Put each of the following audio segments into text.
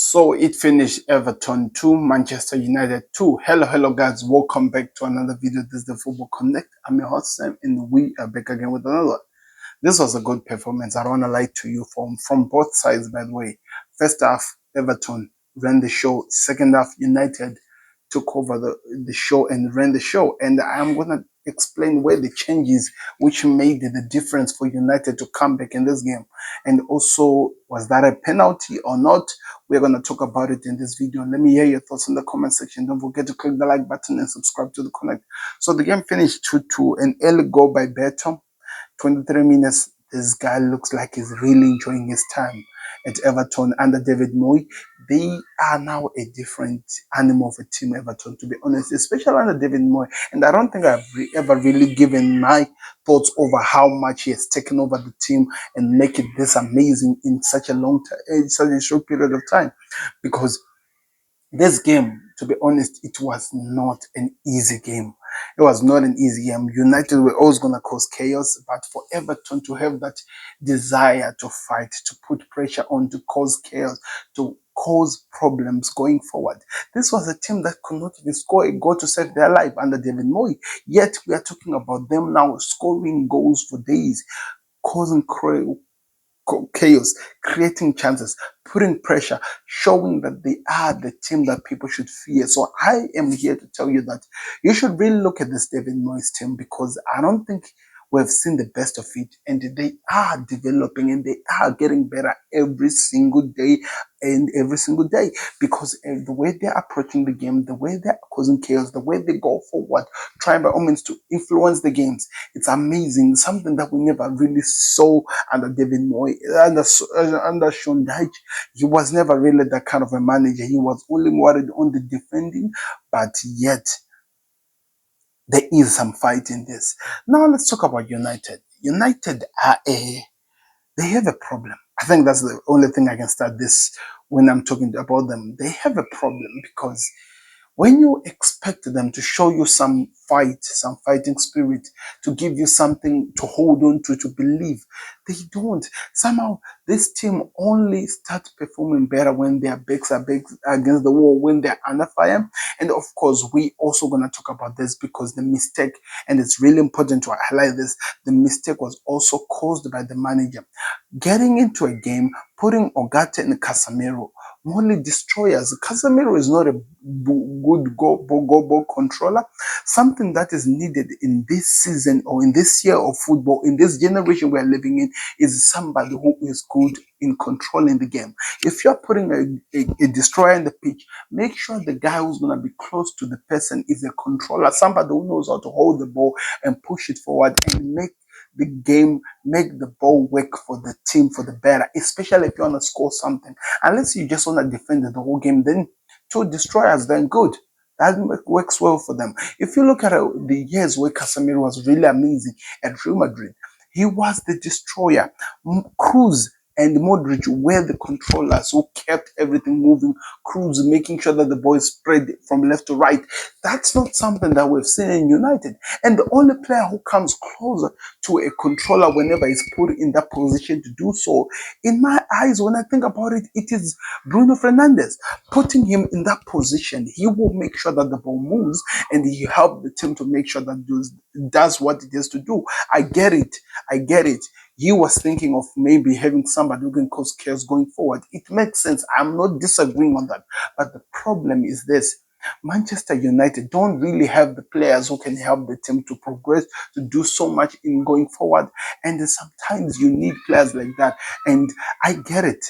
So it finished Everton 2, Manchester United 2. Hello guys. Welcome back to another video. This is the Football Connect. I'm your host Sam and we are back again with another one. This was a good performance. I don't want to lie to you from both sides, by the way. First half, Everton ran the show. Second half, United took over the show and ran the show. And I'm going to explain where the changes which made the difference for United to come back in this game. And also, was that a penalty or not? We're going to talk about it in this video. Let me hear your thoughts in the comment section. Don't forget to click the like button and subscribe to the Connect. So the game finished 2-2. An early goal by Berton. 23 minutes, this guy looks like he's really enjoying his time at Everton under David Moyes. They are now a different animal of a team, Everton, to be honest, especially under David Moyes. And I don't think I've ever really given my thoughts over how much he has taken over the team and make it this amazing in such a long time, such a short period of time. Because this game, to be honest, it was not an easy game. It was not an easy game. United were always going to cause chaos, but for Everton to have that desire to fight, to put pressure on, to cause chaos, to cause problems going forward. This was a team that could not even score a goal to save their life under David Moyes. Yet we are talking about them now scoring goals for days, causing chaos, creating chances, putting pressure, showing that they are the team that people should fear. So I am here to tell you that you should really look at this David Moyes team, because I don't think we've seen the best of it, and they are developing and they are getting better every single day because the way they're approaching the game, the way they're causing chaos, the way they go forward, trying by all means to influence the games, it's amazing. Something that we never really saw under David Moyes, under Sean Dyche. He was never really that kind of a manager. He was only worried on the defending, but yet there is some fight in this. Now let's talk about United. United they have a problem. I think that's the only thing I can start this when I'm talking about them. They have a problem because when you expect them to show you some fight, some fighting spirit, to give you something to hold on to believe, they don't. Somehow, this team only starts performing better when their backs are against the wall, when they're under fire. And of course, we also going to talk about this because the mistake, and it's really important to highlight this, the mistake was also caused by the manager. Getting into a game, putting Ogate and Casemiro, only destroyers. Casemiro is not a good goal controller. Something that is needed in this season or in this year of football, in this generation we are living in, is somebody who is good in controlling the game. If you're putting a destroyer in the pitch, make sure the guy who's going to be close to the person is a controller, somebody who knows how to hold the ball and push it forward and make the game, make the ball work for the team for the better, especially if you want to score something. Unless you just want to defend the whole game, then two destroyers, then good. That works well for them. If you look at the years where Casemiro was really amazing at Real Madrid, he was the destroyer. Cruz and Modric were the controllers who kept everything moving. Cruz making sure that the ball is spread from left to right. That's not something that we've seen in United. And the only player who comes closer to a controller whenever he's put in that position to do so, in my eyes, when I think about it, it is Bruno Fernandes. Putting him in that position, he will make sure that the ball moves and he helps the team to make sure that does what it is to do. I get it. He was thinking of maybe having somebody who can cause chaos going forward. It makes sense. I'm not disagreeing on that. But the problem is this. Manchester United don't really have the players who can help the team to progress, to do so much in going forward. And sometimes you need players like that. And I get it.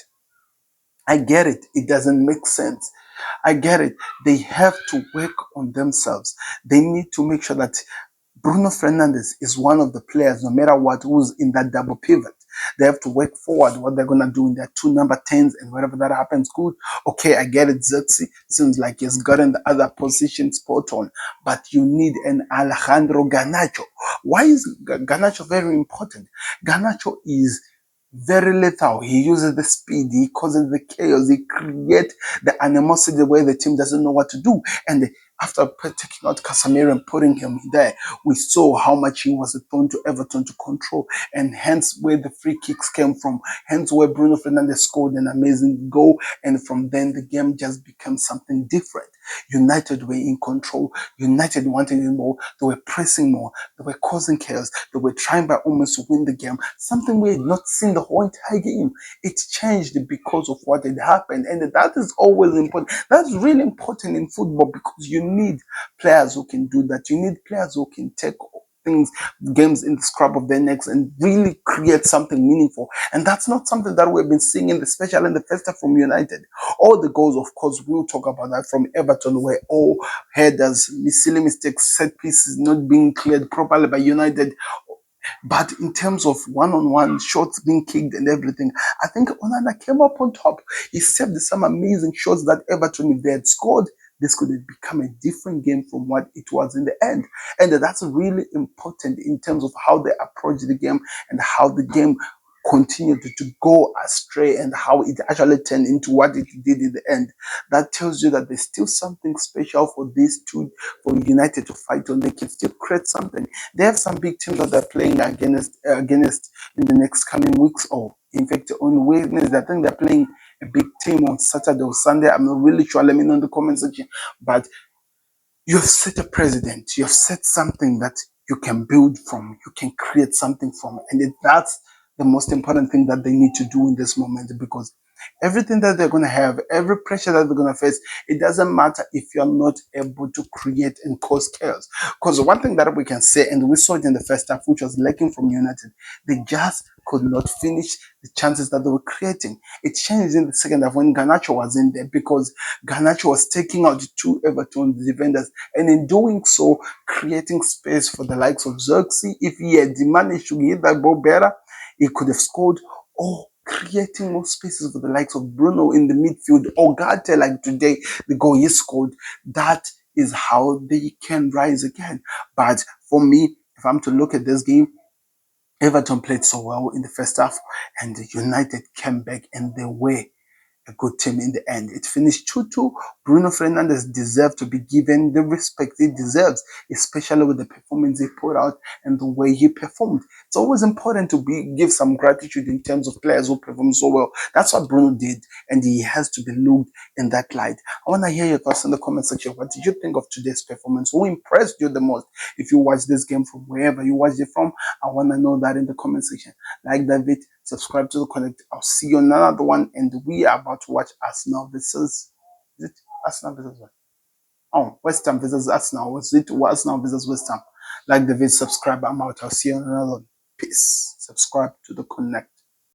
It doesn't make sense. I get it. They have to work on themselves. They need to make sure that Bruno Fernandes is one of the players, no matter what, who's in that double pivot. They have to work forward what they're going to do in their two number 10s, and wherever that happens, good. Okay, I get it. Zirkzee seems like he's gotten the other position spot on, but you need an Alejandro Garnacho. Why is Garnacho very important? Garnacho is very lethal. He uses the speed, he causes the chaos, he creates the animosity where the team doesn't know what to do. And after taking out Casemiro and putting him there, we saw how much he was a thorn to Everton to control, and hence where the free kicks came from, hence where Bruno Fernandes scored an amazing goal, and from then the game just became something different. United were in control. United wanted it more. They were pressing more. They were causing chaos. They were trying by almost to win the game. Something we had not seen the whole entire game. It changed because of what had happened. And that is always important. That's really important in football because you need players who can do that. You need players who can take things, games in the scrub of their necks and really create something meaningful. And that's not something that we've been seeing especially in the first half from United. All the goals, of course, we'll talk about that from Everton were all headers, silly mistakes, set pieces not being cleared properly by United. But in terms of one-on-one shots being kicked and everything, I think Onana came up on top. He saved some amazing shots that Everton, if they had scored, this could have become a different game from what it was in the end. And that's really important in terms of how they approach the game and how the game continued to go astray and how it actually turned into what it did in the end. That tells you that there's still something special for these two, for United to fight on. They can still create something. They have some big teams that they're playing against in the next coming weeks, or in fact on Wednesday. I think they're playing a big team on Saturday or Sunday. I'm not really sure. Let me know in the comment section. But you've set a precedent. You've set something that you can build from. You can create something from. And that's the most important thing that they need to do in this moment, because everything that they're going to have, every pressure that they're going to face, it doesn't matter if you're not able to create and cause chaos. Because one thing that we can say, and we saw it in the first half, which was lacking from United, they just could not finish the chances that they were creating. It changed in the second half when Garnacho was in there, because Garnacho was taking out two Everton defenders, and in doing so, creating space for the likes of Xerxes. If he had managed to hit that ball better, he could have scored, or creating more spaces for the likes of Bruno in the midfield, or Garte, like today, the goal he scored. That is how they can rise again. But for me, if I'm to look at this game, Everton played so well in the first half, and United came back and they were a good team in the end. It finished 2-2. Bruno Fernandes deserved to be given the respect he deserves, especially with the performance he put out and the way he performed. It's always important to give some gratitude in terms of players who perform so well. That's what Bruno did, and he has to be looked in that light. I want to hear your thoughts in the comment section. What did you think of today's performance? Who impressed you the most? If you watched this game from wherever you watched it from, I want to know that in the comment section. Like that video, subscribe to the Connect. I'll see you on another one, and we are about to watch Arsenal versus, is it Arsenal versus what? Oh, West Ham versus Arsenal. Was it Arsenal versus West Ham? Like the video, subscribe. I'm out. I'll see you on another one. Peace. Subscribe to the Connect.